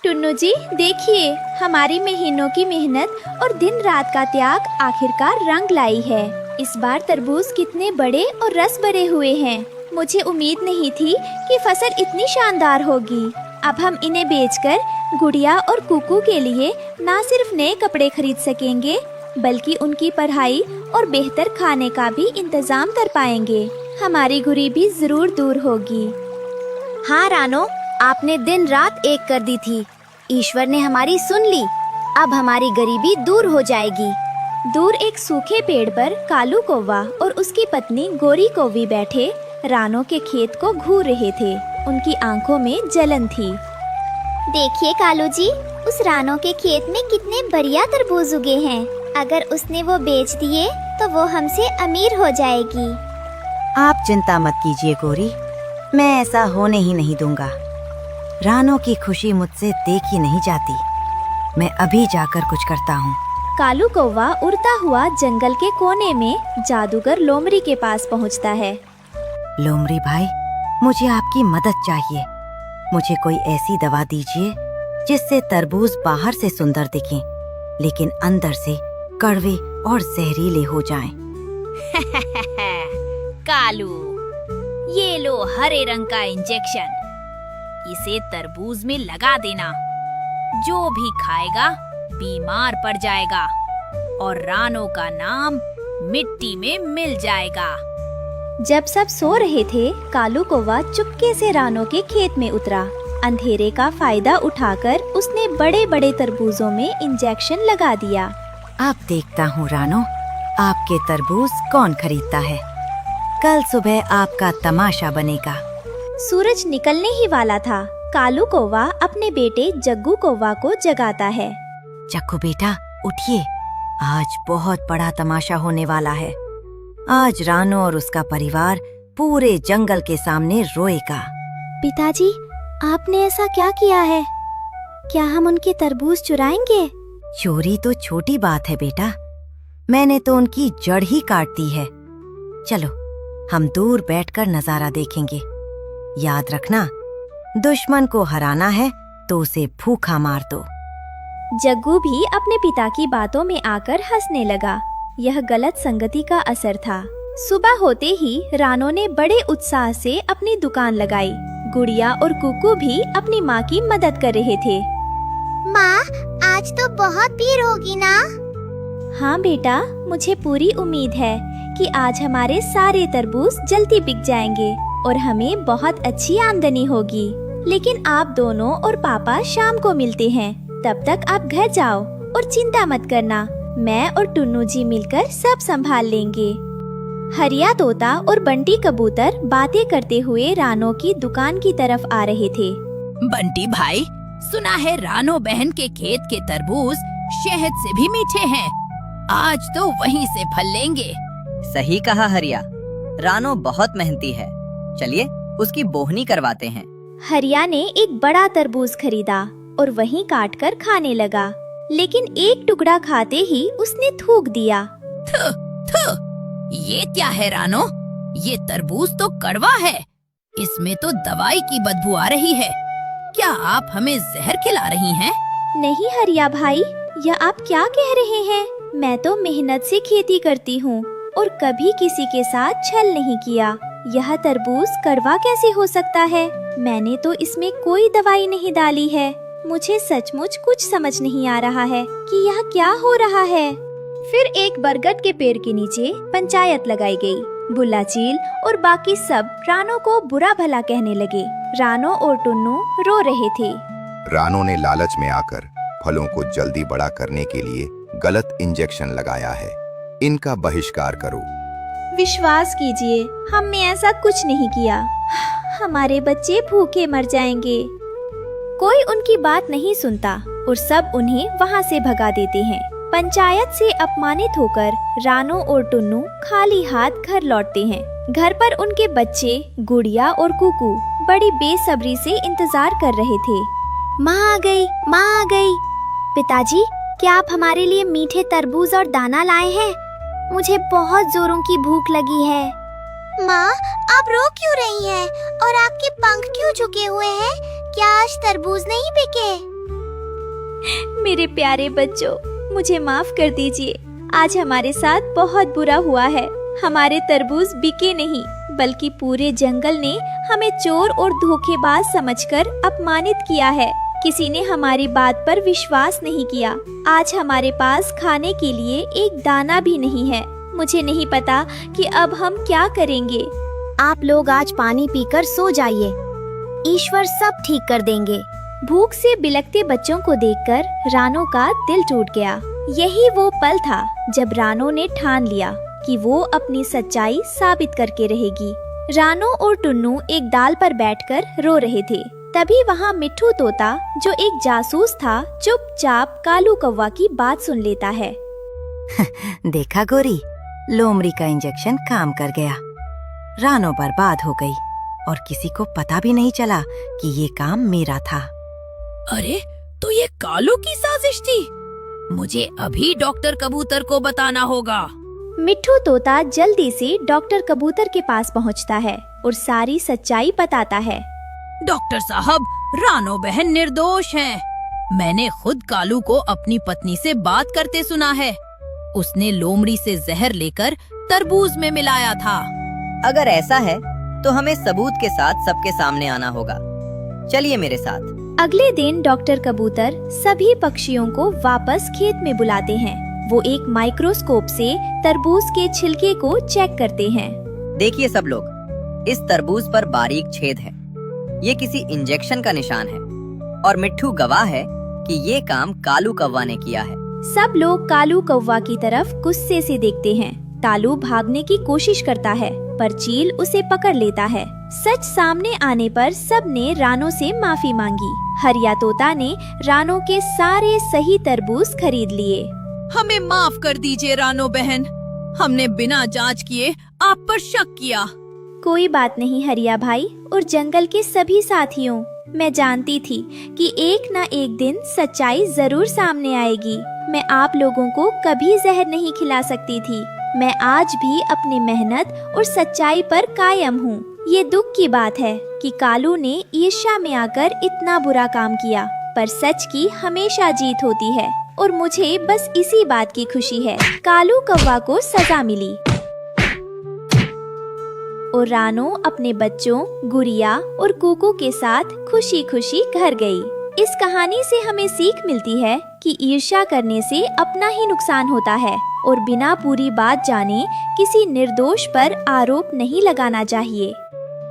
टुन्नू जी, देखिए हमारी महीनों की मेहनत और दिन रात का त्याग आखिरकार रंग लाई है। इस बार तरबूज कितने बड़े और रस भरे हुए हैं। मुझे उम्मीद नहीं थी कि फसल इतनी शानदार होगी। अब हम इन्हें बेचकर गुड़िया और कुकू के लिए न सिर्फ नए कपड़े खरीद सकेंगे, बल्कि उनकी पढ़ाई और बेहतर खाने का भी इंतजाम कर पाएंगे। हमारी गरीबी जरूर दूर होगी। हाँ रानो, आपने दिन रात एक कर दी थी। ईश्वर ने हमारी सुन ली। अब हमारी गरीबी दूर हो जाएगी। दूर एक सूखे पेड़ पर कालू कौवा और उसकी पत्नी गोरी कौवी बैठे रानो के खेत को घूर रहे थे। उनकी आंखों में जलन थी। देखिए कालू जी, उस रानो के खेत में कितने बढ़िया तरबूज उगे हैं। अगर उसने वो बेच दिए तो वो हमसे अमीर हो जाएगी। आप चिंता मत कीजिए गोरी, मैं ऐसा होने ही नहीं दूंगा। रानो की खुशी मुझसे देखी नहीं जाती। मैं अभी जाकर कुछ करता हूँ। कालू कौवा उड़ता हुआ जंगल के कोने में जादूगर लोमड़ी के पास पहुँचता है। लोमड़ी भाई, मुझे आपकी मदद चाहिए। मुझे कोई ऐसी दवा दीजिए जिससे तरबूज बाहर से सुंदर दिखें, लेकिन अंदर से कड़वे और जहरीले हो जाएं। कालू, ये लो हरे रंग का इंजेक्शन। इसे तरबूज में लगा देना। जो भी खाएगा बीमार पड़ जाएगा और रानो का नाम मिट्टी में मिल जाएगा। जब सब सो रहे थे, कालू कौवा चुपके से रानो के खेत में उतरा। अंधेरे का फायदा उठाकर उसने बड़े बड़े तरबूजों में इंजेक्शन लगा दिया। अब देखता हूँ रानो, आपके तरबूज कौन खरीदता है। कल सुबह आपका तमाशा बनेगा। सूरज निकलने ही वाला था। कालू कौवा अपने बेटे जग्गू कौवा को जगाता है। जग्गू बेटा, उठिए, आज बहुत बड़ा तमाशा होने वाला है। आज रानो और उसका परिवार पूरे जंगल के सामने रोएगा। पिताजी, आपने ऐसा क्या किया है? क्या हम उनके तरबूज चुराएंगे? चोरी तो छोटी बात है बेटा, मैंने तो उनकी जड़ ही काट दी है। चलो, हम दूर बैठकर नजारा देखेंगे। याद रखना, दुश्मन को हराना है तो उसे भूखा मार दो। जग्गू भी अपने पिता की बातों में आकर हंसने लगा। यह गलत संगति का असर था। सुबह होते ही रानो ने बड़े उत्साह से अपनी दुकान लगाई। गुड़िया और कुकू भी अपनी माँ की मदद कर रहे थे। माँ, आज तो बहुत भीड़ होगी ना? हाँ बेटा, मुझे पूरी उम्मीद है कि आज हमारे सारे तरबूज जल्दी बिक जाएंगे और हमें बहुत अच्छी आमदनी होगी। लेकिन आप दोनों और पापा शाम को मिलते हैं। तब तक आप घर जाओ और चिंता मत करना। मैं और टुन्नू जी मिलकर सब संभाल लेंगे। हरिया तोता और बंटी कबूतर बातें करते हुए रानो की दुकान की तरफ आ रहे थे। बंटी भाई, सुना है रानो बहन के खेत के तरबूज शहद से भी मीठे हैं। आज तो वहीं से फल लेंगे। सही कहा हरिया, रानो बहुत मेहनती है। चलिए उसकी बोहनी करवाते हैं। हरिया ने एक बड़ा तरबूज खरीदा और वहीं काटकर खाने लगा, लेकिन एक टुकड़ा खाते ही उसने थूक दिया। थू, थू, ये क्या है रानो? ये तरबूज तो कड़वा है। इसमें तो दवाई की बदबू आ रही है। क्या आप हमें जहर खिला रही हैं? नहीं हरिया भाई, यह आप क्या कह रहे हैं? मैं तो मेहनत से खेती करती हूँ और कभी किसी के साथ छल नहीं किया। यह तरबूज कड़वा कैसे हो सकता है? मैंने तो इसमें कोई दवाई नहीं डाली है। मुझे सचमुच कुछ समझ नहीं आ रहा है कि यह क्या हो रहा है। फिर एक बरगद के पेड़ के नीचे पंचायत लगाई गई। बुल्ला चील और बाकी सब रानो को बुरा भला कहने लगे। रानो और टुन्नू रो रहे थे। रानो ने लालच में आकर फलों को जल्दी बड़ा करने के लिए गलत इंजेक्शन लगाया है। इनका बहिष्कार करो। विश्वास कीजिए, हमने ऐसा कुछ नहीं किया। हमारे बच्चे भूखे मर जाएंगे। कोई उनकी बात नहीं सुनता और सब उन्हें वहाँ से भगा देते हैं। पंचायत से अपमानित होकर रानो और टुन्नू खाली हाथ घर लौटते हैं। घर पर उनके बच्चे गुड़िया और कुकू बड़ी बेसब्री से इंतजार कर रहे थे। माँ आ गई, माँ आ गई। पिताजी, क्या आप हमारे लिए मीठे तरबूज और दाना लाए हैं? मुझे बहुत जोरों की भूख लगी है। माँ, आप रो क्यों रही हैं? और आपके पंख क्यों झुके हुए हैं? क्या आज तरबूज नहीं बिके? मेरे प्यारे बच्चों, मुझे माफ कर दीजिए। आज हमारे साथ बहुत बुरा हुआ है। हमारे तरबूज बिके नहीं, बल्कि पूरे जंगल ने हमें चोर और धोखेबाज समझकर अपमानित किया है। किसी ने हमारी बात पर विश्वास नहीं किया। आज हमारे पास खाने के लिए एक दाना भी नहीं है। मुझे नहीं पता कि अब हम क्या करेंगे। आप लोग आज पानी पीकर सो जाइए, ईश्वर सब ठीक कर देंगे। भूख से बिलखते बच्चों को देखकर रानो का दिल टूट गया। यही वो पल था जब रानो ने ठान लिया कि वो अपनी सच्चाई साबित करके रहेगी। रानो और टुन्नू एक डाल पर बैठकर रो रहे थे। तभी वहाँ मिट्ठू तोता, जो एक जासूस था, चुपचाप कालू कौवा की बात सुन लेता है। देखा गोरी, लोमड़ी का इंजेक्शन काम कर गया। रानो बर्बाद हो गई और किसी को पता भी नहीं चला कि ये काम मेरा था। अरे, तो ये कालू की साजिश थी। मुझे अभी डॉक्टर कबूतर को बताना होगा। मिट्ठू तोता जल्दी से डॉक्टर कबूतर के पास पहुंचता है और सारी सच्चाई बताता है। डॉक्टर साहब, रानो बहन निर्दोष है। मैंने खुद कालू को अपनी पत्नी से बात करते सुना है। उसने लोमड़ी से जहर लेकर तरबूज में मिलाया था। अगर ऐसा है तो हमें सबूत के साथ सबके सामने आना होगा। चलिए मेरे साथ। अगले दिन डॉक्टर कबूतर सभी पक्षियों को वापस खेत में बुलाते हैं। वो एक माइक्रोस्कोप से तरबूज के छिलके को चेक करते हैं। देखिए सब लोग, इस तरबूज पर बारीक छेद है। ये किसी इंजेक्शन का निशान है और मिट्ठू गवाह है कि ये काम कालू कौवा ने किया है। सब लोग कालू कौवा की तरफ गुस्से से देखते हैं। कालू भागने की कोशिश करता है, पर चील उसे पकड़ लेता है। सच सामने आने पर सब ने रानो से माफी मांगी। हरिया तोता ने रानो के सारे सही तरबूज खरीद लिए। हमें माफ कर दीजिए रानो बहन, हमने बिना जांच किए आप पर शक किया। कोई बात नहीं हरिया भाई और जंगल के सभी साथियों, मैं जानती थी कि एक न एक दिन सच्चाई जरूर सामने आएगी। मैं आप लोगों को कभी जहर नहीं खिला सकती थी। मैं आज भी अपनी मेहनत और सच्चाई पर कायम हूँ। ये दुख की बात है कि कालू ने ईर्ष्या में आकर इतना बुरा काम किया, पर सच की हमेशा जीत होती है और मुझे बस इसी बात की खुशी है। कालू कौवा को सजा मिली और रानो अपने बच्चों गुड़िया और कुकू के साथ खुशी खुशी घर गई। इस कहानी से हमें सीख मिलती है कि ईर्ष्या करने से अपना ही नुकसान होता है और बिना पूरी बात जाने किसी निर्दोष पर आरोप नहीं लगाना चाहिए।